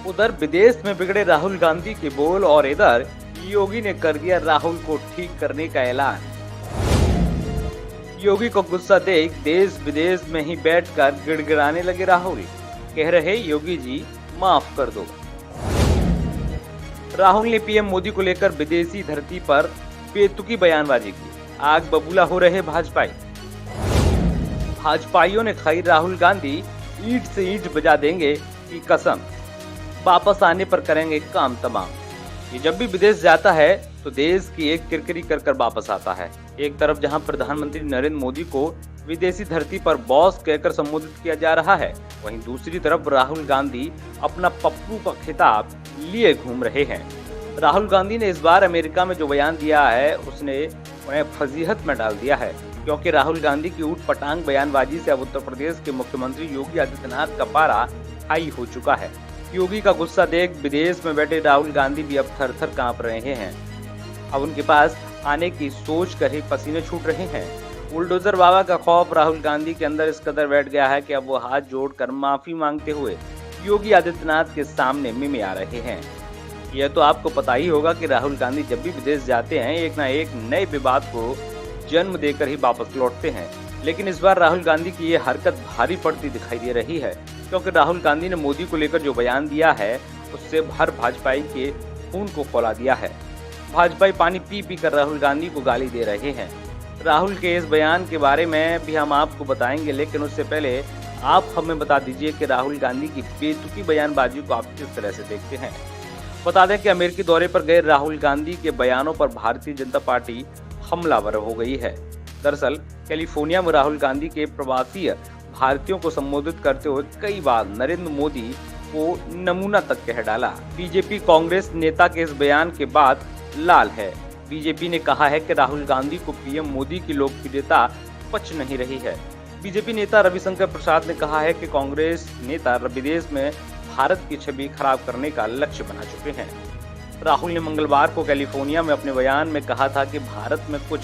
उधर विदेश में बिगड़े राहुल गांधी के बोल और इधर योगी ने कर दिया राहुल को ठीक करने का ऐलान। योगी को गुस्सा देख देश विदेश में ही बैठकर गिड़गिड़ाने लगे राहुल। कह रहे योगी जी माफ कर दो। राहुल ने पीएम मोदी को लेकर विदेशी धरती पर बेतुकी बयानबाजी की। आग बबूला हो रहे भाजपाई। भाजपाइयों ने खाई राहुल गांधी ईंट से ईंट बजा देंगे की कसम। वापस आने पर करेंगे काम तमाम। ये जब भी विदेश जाता है तो देश की एक किरकिरी कर वापस आता है। एक तरफ जहां प्रधानमंत्री नरेंद्र मोदी को विदेशी धरती पर बॉस कहकर संबोधित किया जा रहा है, वहीं दूसरी तरफ राहुल गांधी अपना पप्पू का खिताब लिए घूम रहे हैं। राहुल गांधी ने इस बार अमेरिका में जो बयान दिया है उसने उन्हें फजीहत में डाल दिया है, क्योंकि राहुल गांधी की ऊट पटांग बयानबाजी से अब उत्तर प्रदेश के मुख्यमंत्री योगी आदित्यनाथ का पारा हाई हो चुका है। योगी का गुस्सा देख विदेश में बैठे राहुल गांधी भी अब थर-थर कांप रहे हैं। अब उनके पास आने की सोच कर ही पसीने छूट रहे हैं। बुलडोजर बाबा का खौफ राहुल गांधी के अंदर इस कदर बैठ गया है कि अब वो हाथ जोड़कर माफी मांगते हुए योगी आदित्यनाथ के सामने में आ रहे हैं। यह तो आपको पता ही होगा कि राहुल गांधी जब भी विदेश जाते हैं एक ना एक नए विवाद को जन्म देकर ही वापस लौटते हैं। लेकिन इस बार राहुल गांधी की ये हरकत भारी पड़ती दिखाई दे रही है, क्योंकि राहुल गांधी ने मोदी को लेकर जो बयान दिया है उससे हर भाजपाई के खून को खौला दिया है। भाजपाई पानी पी पी कर राहुल गांधी को गाली दे रहे हैं। राहुल के इस बयान के बारे में भी हम आपको बताएंगे, लेकिन उससे पहले आप हमें बता दीजिए कि राहुल गांधी की बेतुकी बयानबाजी को आप किस तरह से देखते हैं। बता दें कि अमेरिकी दौरे पर गए राहुल गांधी के बयानों पर भारतीय जनता पार्टी हमलावर हो गई है। दरअसल कैलिफोर्निया में राहुल गांधी के प्रवासी भारतीयों को संबोधित करते हुए कई बार नरेंद्र मोदी को नमूना तक कह डाला। बीजेपी कांग्रेस नेता के इस बयान के बाद लाल है। बीजेपी ने कहा है कि राहुल गांधी को पीएम मोदी की लोकप्रियता पच नहीं रही है। बीजेपी नेता रविशंकर प्रसाद ने कहा है कि कांग्रेस नेता विदेश में भारत की छवि खराब करने का लक्ष्य बना चुके हैं। राहुल ने मंगलवार को कैलिफोर्निया में अपने बयान में कहा था कि भारत में कुछ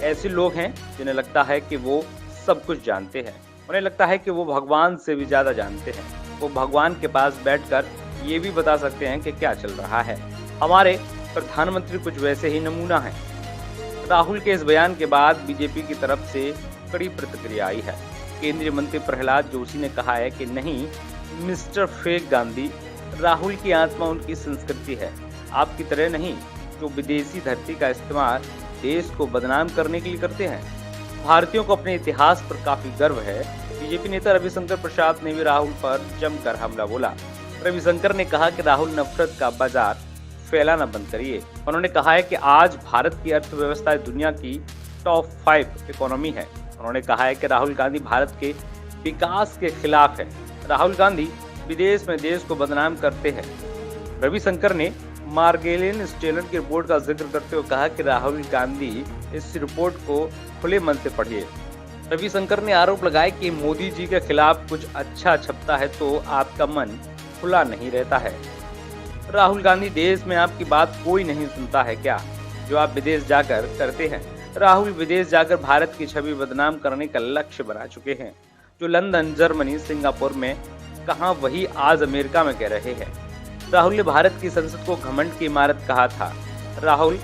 ऐसे लोग हैं जिन्हें लगता है कि वो सब कुछ जानते हैं। उन्हें लगता है कि वो भगवान से भी ज्यादा जानते हैं। वो भगवान के पास बैठकर ये भी बता सकते हैं कि क्या चल रहा है। हमारे प्रधानमंत्री कुछ वैसे ही नमूना हैं। राहुल के इस बयान के बाद बीजेपी की तरफ से कड़ी प्रतिक्रिया आई है। केंद्रीय मंत्री प्रहलाद जोशी ने कहा है कि नहीं मिस्टर फेक गांधी, राहुल की आत्मा उनकी संस्कृति है, आपकी तरह नहीं जो विदेशी धरती का इस्तेमाल देश को बदनाम करने के लिए करते हैं। भारतीयों को अपने इतिहास पर काफी गर्व है। बीजेपी नेता रविशंकर प्रसाद ने भी राहुल पर जमकर हमला बोला। रविशंकर ने कहा कि राहुल नफरत का बाजार फैलाना बंद करिए। उन्होंने कहा है कि आज भारत की अर्थव्यवस्था दुनिया की टॉप 5 इकोनॉमी है। उन्होंने कहा है कि राहुल गांधी भारत के विकास के खिलाफ है। राहुल गांधी विदेश में देश को बदनाम करते हैं। रविशंकर ने मार्गेलिन स्टेलर की रिपोर्ट का जिक्र करते हुए कहा कि राहुल गांधी इस रिपोर्ट को खुले मन से पढ़िए। रविशंकर ने आरोप लगाया कि मोदी जी के खिलाफ कुछ अच्छा छपता है तो आपका मन खुला नहीं रहता है। राहुल गांधी, देश में आपकी बात कोई नहीं सुनता है क्या, जो आप विदेश जाकर करते हैं। राहुल विदेश जाकर भारत की छवि बदनाम करने का लक्ष्य बना चुके हैं। जो लंदन, जर्मनी, सिंगापुर में कहां, वही आज अमेरिका में कह रहे हैं। राहुल ने भारत की संसद को घमंड की इमारत कहा था। राहुल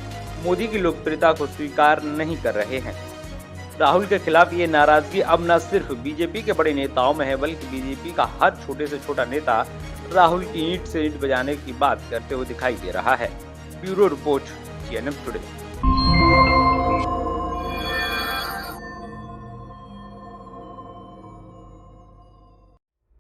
मोदी की लोकप्रियता को स्वीकार नहीं कर रहे हैं। राहुल के खिलाफ ये नाराजगी अब न सिर्फ बीजेपी के बड़े नेताओं में है, बल्कि बीजेपी का हर छोटे से छोटा नेता राहुल की ईंट से ईंट बजाने की बात करते हुए दिखाई दे रहा है। Bureau report, CNN today.